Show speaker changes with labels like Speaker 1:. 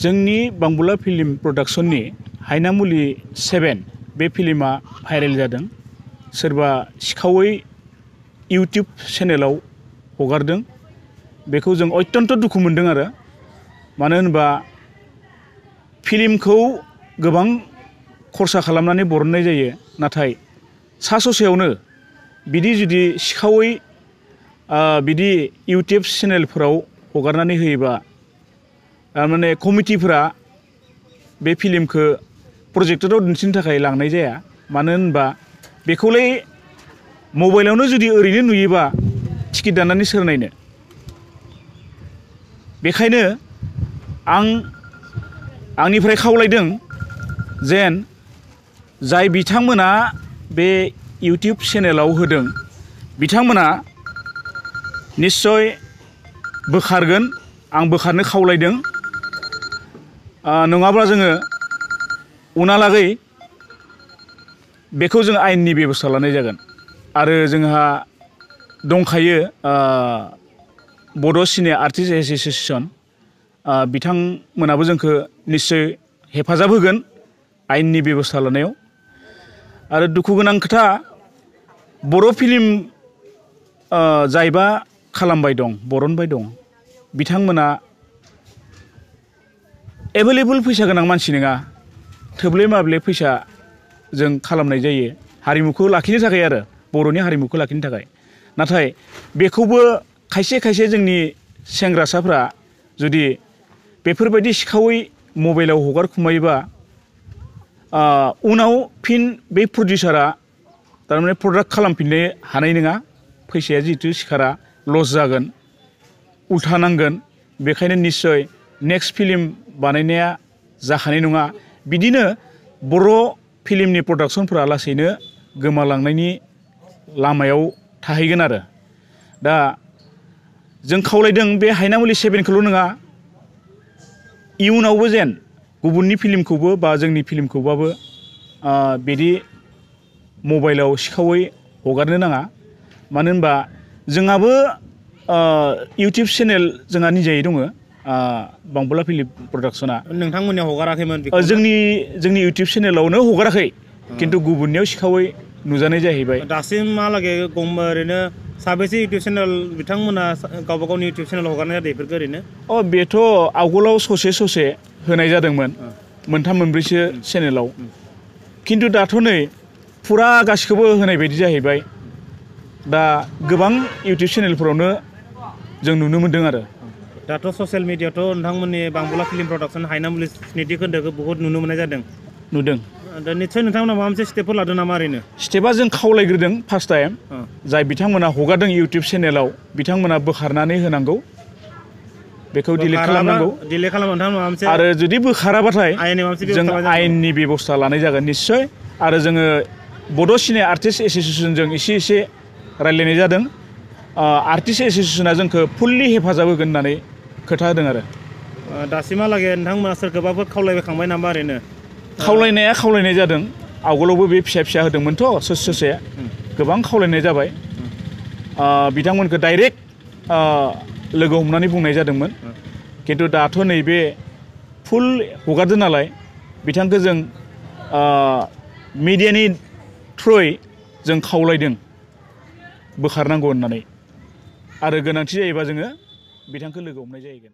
Speaker 1: जोंनि बांबुला फिल्म प्रडाक्शननि हायनामुलि 7 बे फिल्मा भाइरेल जादों। सोरबा सिखावै इउट्यूब चेनेलाव हगारदों। बेखौ जों अत्यन्त दुखु मोनदों आरो मानो होनबा फिल्मखौ गोबां खरसा खालामनानै बरननाय जायो, नाथाय सा ससेयावनो बिदि जुदि सिखावै बिदि इउट्यूब चेनेलफोराव हगारनानै होयोबा माने कमिटिफोरा बे फिल्मखौ प्रजेक्टराव दिन्थिनो थाखाय लांनाय जाया। मानो होनबा बेखौलाय मबाइलावनो जुदि ओरैनो नुयोबा टिकेट दाननानै सोर नायनो। बेखायनो आंनिफ्राय खावलायदों जेन जाय बिथांमोना बे इउट्यूब चेनेलाव होदों बिथांमोना निश्चय बोखारगोन। आं बोखारनो खावलायदों। नङाब्ला जोङो उनहालागै बेखौ जों आयेननि बेबस्था लानाय जागोन। आरो जोंहा दंखायो बड' सिने आर्टिस्ट एस'सिएशन, बिथांमोनाबो जोंखौ निश्चय हेफाजाब होगोन आयेननि बेबस्था लानायाव। आरो दुखु गोनां खोथा, बर' फिल्म जायबा खालामबाय दं, बरनबाय दं, बिथांमोना एभेलेबल फैसा गोनां मानसि नङा। थोब्ले माब्ले फैसा जों खालामनाय जायो हारिमुखौ लाखिनो थाखाय आरो बर'नि हारिमुखौ लाखिनो थाखाय। नाथाय बेखौबो खायसे खायसे जोंनि सेंग्रासाफ्रा जुदि बेफोरबायदि सिखावै मबाइलाव हगारखुमायोबा उनाव फिन बे प्रडिउसारा थारमाने प्रडाक्ट खालामफिननो हानाय नङा। फैसाया जिहेथु सिखारा लस जागोन, उल्था नांगोन। बेखायनो निश्चय नेक्स्ट फिल्म बानायनाया जाखानाय नङा। बिदिनो बर' फिल्मनि प्रडाक्शनफोरा लासैनो गोमालांनायनि लामायाव थाहैगोन आरो। दा जों खावलायदों बे हायनामुलि 7खौल' नङा, इयुनावबो जेन गुबुननि फिल्मखौबो बा जोंनि फिल्मखौबाबो बिदि मबाइलाव सिखावै हगारनो नाङा। मानो होनबा जोंहाबो इउट्यूब चेनेल जोंहा निजायै दङ, बांबुला फिल्म प्रडाक्शना।
Speaker 2: नोंथांमोननिया हगाराखैमोन?
Speaker 1: जोंनि इउट्यूब चेनेलावनो हगाराखै, खिन्थु गुबुननियाव सिखावै नुजानाय जाहैबाय।
Speaker 2: दासिमहालागै ओरैनो साबेसे इउट्यूब चेनेल बिथांमोना गावबा गावनि इउट्यूब चेनेलाव हगारनाय जादों बेफोरखौ ओरैनो?
Speaker 1: बेथ' आवगोलाव ससे होनाय जादोंमोन, मोनथाम मोनब्रैसो चेनेलाव। खिन्थु दाथ' नै फुरा गासिखौबो होनाय बायदि जाहैबाय। दा गोबां इउट्यूब चेनेलफोरावनो जों नुनो मोन्दों आरो।
Speaker 2: दाथ' ससियेल मिडियायावथ' नोंथांमोननि बांबुला फिल्म प्रडाक्शन हायनामुलि स्निथि खोन्दोखौ बहुत नुनो मोननाय जादों।
Speaker 1: नुदों।
Speaker 2: दा निस्सय नोंथांमोना माबा मोनसे स्टेपफोर लादों नामा ओरैनो?
Speaker 1: स्टेपआ जों खावलायग्रोदों फार्स्ट टाइम। जाय बिथांमोना हगारदों इउट्यूब चेनेलाव बिथांमोना बोखारनानै होनांगौ, बेखौ डिलिट खालामनांगौ। आरो जुदि बोखाराबाथाय जों आयेननि बेबस्था लानाय जागोन निश्चय। आरो जोङो बड' सिने आर्टिस्ट एस'सिएशनजों एसे रायज्लायनाय जादों। आर्टिस्ट एस'सिएशना जोंखौ फुल्लि हेफाजाब होगोन होननानै खोथा होदों आरो।
Speaker 2: दासिमहालागै नोंथांमोना सोरखौबाफोर खावलायखांबाय नामा ओरैनो?
Speaker 1: खावलायनाय जादों। आवगोलावबो बे फिसा होदोंमोनथ' ससे गोबां खावलायनाय जाबाय। बिथांमोनखौ डाइरेक्ट लोगो हमनानै बुंनाय जादोंमोन। खिन्थु दाथ' नैबे फुल हगारदों नालाय बिथांखौ जों मिडियानि थ्रुयै जों खावलायदों बोखारनांगौ होननानै। आरो गोनांथि जायोबा जोङो बिथांखौ लोगो हमनाय जाहैगोन।